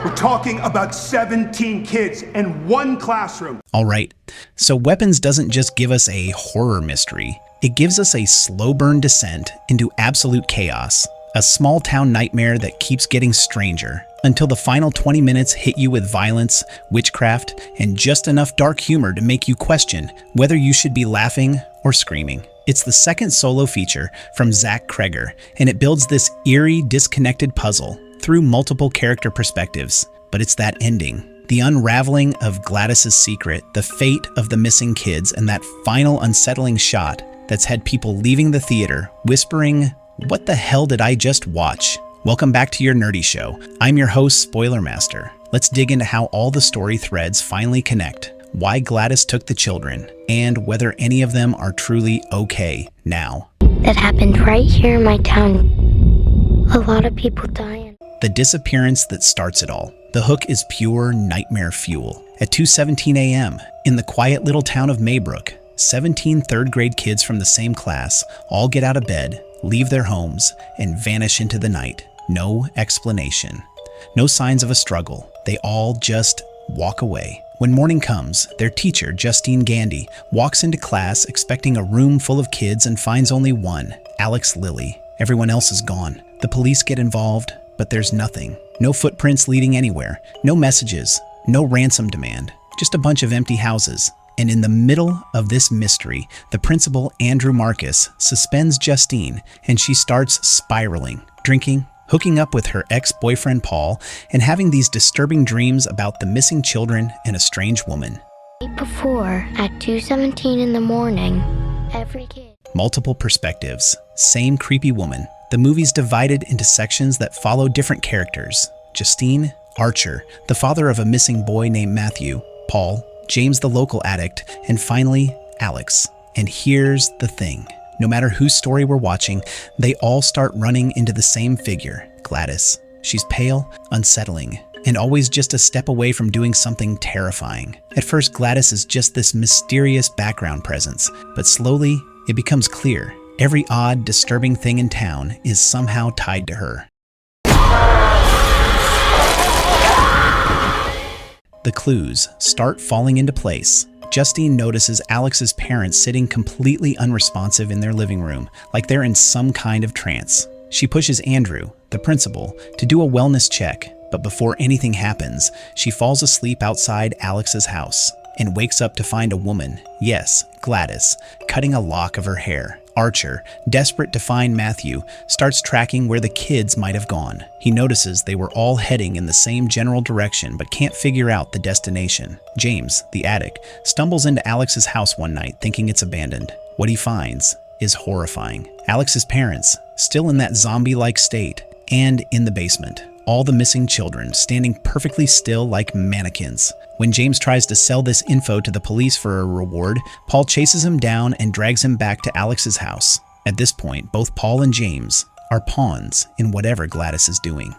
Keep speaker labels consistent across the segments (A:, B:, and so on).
A: We're talking about 17 kids in one classroom.
B: All right, so Weapons doesn't just give us a horror mystery. It gives us a slow burn descent into absolute chaos, a small town nightmare that keeps getting stranger until the final 20 minutes hit you with violence, witchcraft, and just enough dark humor to make you question whether you should be laughing or screaming. It's the second solo feature from Cregger, and it builds this eerie, disconnected puzzle through multiple character perspectives. But it's that ending, the unraveling of Glattis' secret, the fate of the missing kids, and that final unsettling shot that's had people leaving the theater whispering, "What the hell did I just watch?" Welcome back to your nerdy show. I'm your host, Spoiler Master. Let's dig into how all the story threads finally connect, why Glattis took the children, and whether any of them are truly okay now.
C: That happened right here in my town. A lot of people dying.
B: The disappearance that starts it all. The hook is pure nightmare fuel. At 2:17 a.m., in the quiet little town of Maybrook, 17 third-grade kids from the same class all get out of bed, leave their homes, and vanish into the night. No explanation. No signs of a struggle. They all just walk away. When morning comes, their teacher, Justine Gandy, walks into class expecting a room full of kids and finds only one, Alex Lilly. Everyone else is gone. The police get involved, but there's nothing. No footprints leading anywhere. No messages. No ransom demand. Just a bunch of empty houses. And in the middle of this mystery, the principal, Andrew Marcus, suspends Justine, and she starts spiraling, drinking, hooking up with her ex-boyfriend Paul, and having these disturbing dreams about the missing children and a strange woman.
C: Before, at 2:17 in the morning, every kid...
B: Multiple perspectives, same creepy woman. The movie's divided into sections that follow different characters. Justine, Archer, the father of a missing boy named Matthew, Paul, James the local addict, and finally, Alex. And here's the thing. No matter whose story we're watching, they all start running into the same figure, Glattis. She's pale, unsettling, and always just a step away from doing something terrifying. At first, Glattis is just this mysterious background presence, but slowly, it becomes clear. Every odd, disturbing thing in town is somehow tied to her. The clues start falling into place. Justine notices Alex's parents sitting completely unresponsive in their living room, like they're in some kind of trance. She pushes Andrew, the principal, to do a wellness check, but before anything happens, she falls asleep outside Alex's house and wakes up to find a woman, yes, Glattis, cutting a lock of her hair. Archer, desperate to find Matthew, starts tracking where the kids might have gone. He notices they were all heading in the same general direction but can't figure out the destination. James, the addict, stumbles into Alex's house one night thinking it's abandoned. What he finds is horrifying. Alex's parents, still in that zombie-like state, and in the basement. All the missing children standing perfectly still like mannequins. When James tries to sell this info to the police for a reward, Paul chases him down and drags him back to Alex's house. At this point, both Paul and James are pawns in whatever Glattis is doing.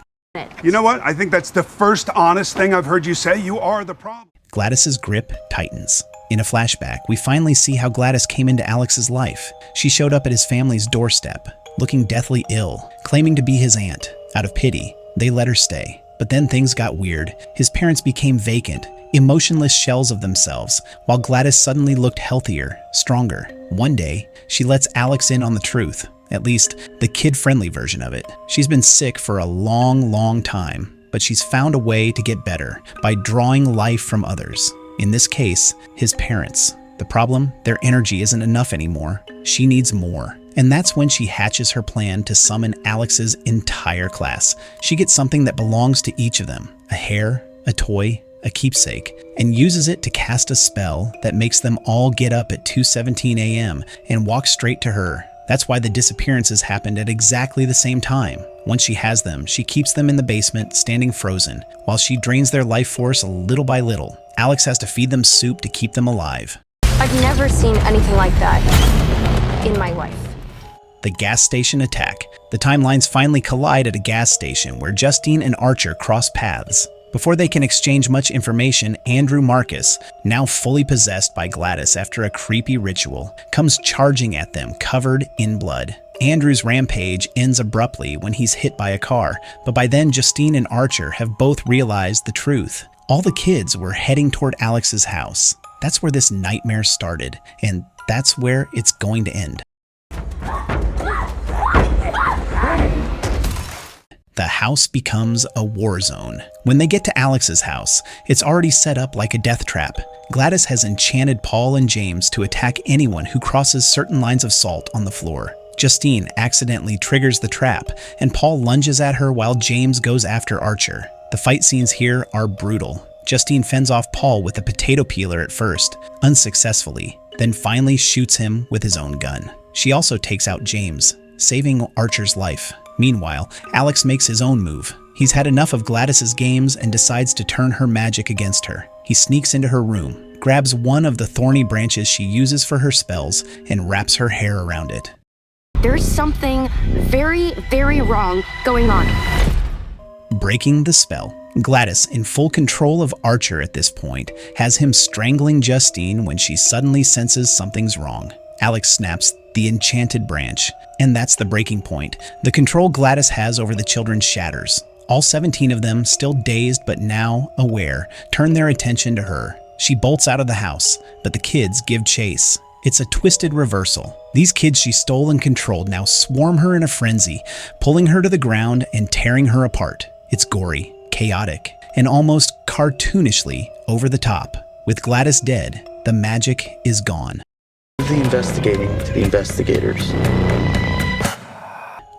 A: You know what? I think that's the first honest thing I've heard you say. You are the problem.
B: Glattis's grip tightens. In a flashback, we finally see how Glattis came into Alex's life. She showed up at his family's doorstep, looking deathly ill, claiming to be his aunt. Out of pity, they let her stay. But then things got weird. His parents became vacant, emotionless shells of themselves, while Glattis suddenly looked healthier, stronger. One day, she lets Alex in on the truth, at least the kid-friendly version of it. She's been sick for a long time, but she's found a way to get better by drawing life from others. In this case, his parents. The problem, their energy isn't enough anymore. She needs more. And that's when she hatches her plan to summon Alex's entire class. She gets something that belongs to each of them, a hair, a toy, a keepsake, and uses it to cast a spell that makes them all get up at 2:17 a.m. and walk straight to her. That's why the disappearances happened at exactly the same time. Once she has them, she keeps them in the basement, standing frozen, while she drains their life force little by little. Alex has to feed them soup to keep them alive.
D: I've never seen anything like that in my life.
B: The gas station attack. The timelines finally collide at a gas station where Justine and Archer cross paths. Before they can exchange much information, Andrew Marcus, now fully possessed by Glattis after a creepy ritual, comes charging at them covered in blood. Andrew's rampage ends abruptly when he's hit by a car, but by then Justine and Archer have both realized the truth. All the kids were heading toward Alex's house. That's where this nightmare started, and that's where it's going to end. The house becomes a war zone. When they get to Alex's house, it's already set up like a death trap. Glattis has enchanted Paul and James to attack anyone who crosses certain lines of salt on the floor. Justine accidentally triggers the trap, and Paul lunges at her while James goes after Archer. The fight scenes here are brutal. Justine fends off Paul with a potato peeler at first, unsuccessfully, then finally shoots him with his own gun. She also takes out James, saving Archer's life. Meanwhile, Alex makes his own move. He's had enough of Glattis's games and decides to turn her magic against her. He sneaks into her room, grabs one of the thorny branches she uses for her spells, and wraps her hair around it.
D: There's something very, very wrong going on.
B: Breaking the spell, Glattis, in full control of Archer at this point, has him strangling Justine when she suddenly senses something's wrong. Alex snaps the enchanted branch, and that's the breaking point. The control Glattis has over the children shatters. All 17 of them, still dazed but now aware, turn their attention to her. She bolts out of the house, but the kids give chase. It's a twisted reversal. These kids she stole and controlled now swarm her in a frenzy, pulling her to the ground and tearing her apart. It's gory, chaotic, and almost cartoonishly over the top. With Glattis dead, the magic is gone.
E: The investigating to the investigators.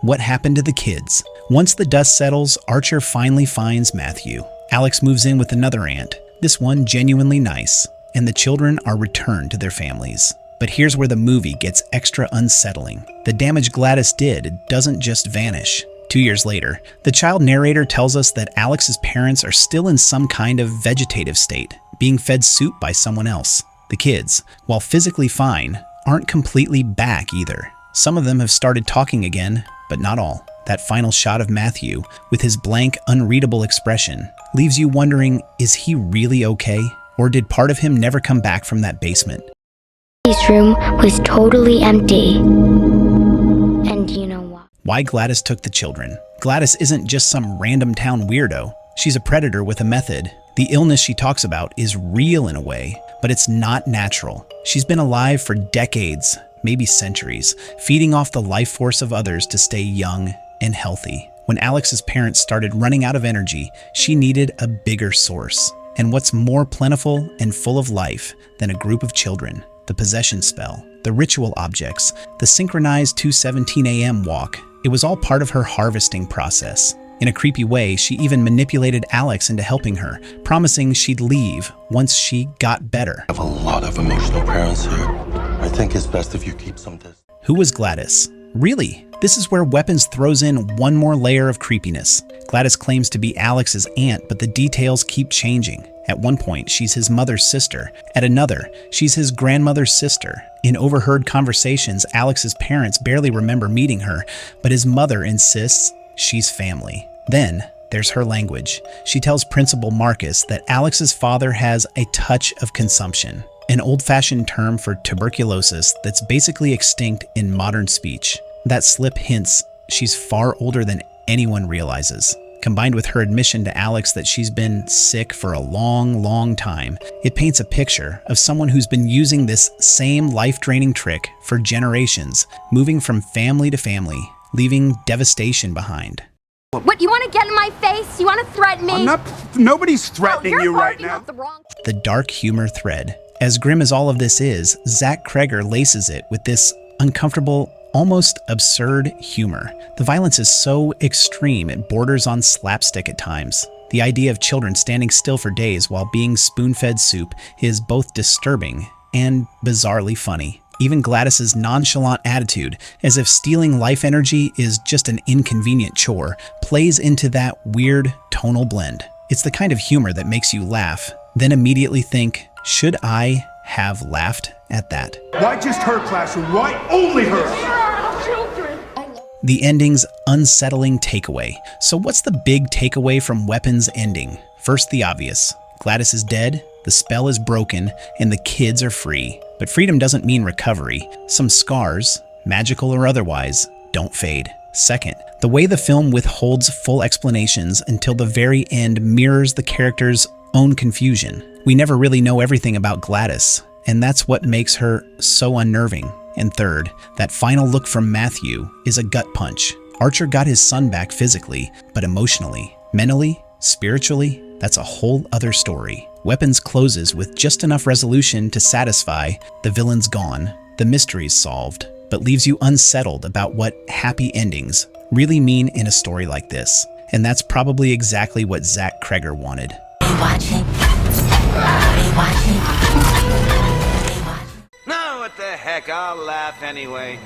B: What happened to the kids? Once the dust settles, Archer finally finds Matthew. Alex moves in with another aunt, this one genuinely nice, and the children are returned to their families. But here's where the movie gets extra unsettling. The damage Glattis did doesn't just vanish. 2 years later, the child narrator tells us that Alex's parents are still in some kind of vegetative state, being fed soup by someone else. The kids, while physically fine, aren't completely back either. Some of them have started talking again, but not all. That final shot of Matthew, with his blank, unreadable expression, leaves you wondering, is he really okay? Or did part of him never come back from that basement?
C: His room was totally empty. And you know what?
B: Why Glattis took the children. Glattis isn't just some random town weirdo. She's a predator with a method. The illness she talks about is real in a way, but it's not natural. She's been alive for decades, maybe centuries, feeding off the life force of others to stay young and healthy. When Alex's parents started running out of energy, she needed a bigger source. And what's more plentiful and full of life than a group of children? The possession spell, the ritual objects, the synchronized 2:17 a.m. walk. It was all part of her harvesting process. In a creepy way, she even manipulated Alex into helping her, promising she'd leave once she got better.
F: I have a lot of emotional parents here. I think it's best if you keep some distance.
B: Who was Glattis? Really? This is where Weapons throws in one more layer of creepiness. Glattis claims to be Alex's aunt, but the details keep changing. At one point, she's his mother's sister. At another, she's his grandmother's sister. In overheard conversations, Alex's parents barely remember meeting her, but his mother insists she's family. Then, there's her language. She tells Principal Marcus that Alex's father has a touch of consumption, an old-fashioned term for tuberculosis that's basically extinct in modern speech. That slip hints she's far older than anyone realizes. Combined with her admission to Alex that she's been sick for a long, long time, it paints a picture of someone who's been using this same life-draining trick for generations, moving from family to family, leaving devastation behind.
D: What, you want to get in my face? You want to threaten me?
A: Nobody's threatening you right now.
B: The dark humor thread. As grim as all of this is, Zach Cregger laces it with this uncomfortable, almost absurd humor. The violence is so extreme it borders on slapstick at times. The idea of children standing still for days while being spoon-fed soup is both disturbing and bizarrely funny. Even Glattis's nonchalant attitude, as if stealing life energy is just an inconvenient chore, plays into that weird tonal blend. It's the kind of humor that makes you laugh, then immediately think, should I have laughed at that?
A: Why just her classroom? Why only her?
B: The ending's unsettling takeaway. So what's the big takeaway from Weapons ending? First, the obvious. Glattis is dead, the spell is broken, and the kids are free. But freedom doesn't mean recovery. Some scars, magical or otherwise, don't fade. Second, the way the film withholds full explanations until the very end mirrors the character's own confusion. We never really know everything about Glattis, and that's what makes her so unnerving. And third, that final look from Matthew is a gut punch. Archer got his son back physically, but emotionally, mentally, spiritually, that's a whole other story. Weapons closes with just enough resolution to satisfy the villain's gone, the mystery's solved, but leaves you unsettled about what happy endings really mean in a story like this. And that's probably exactly what Zach Cregger wanted.
G: Are you watching? Are you watching?
H: No, what the heck, I'll laugh anyway.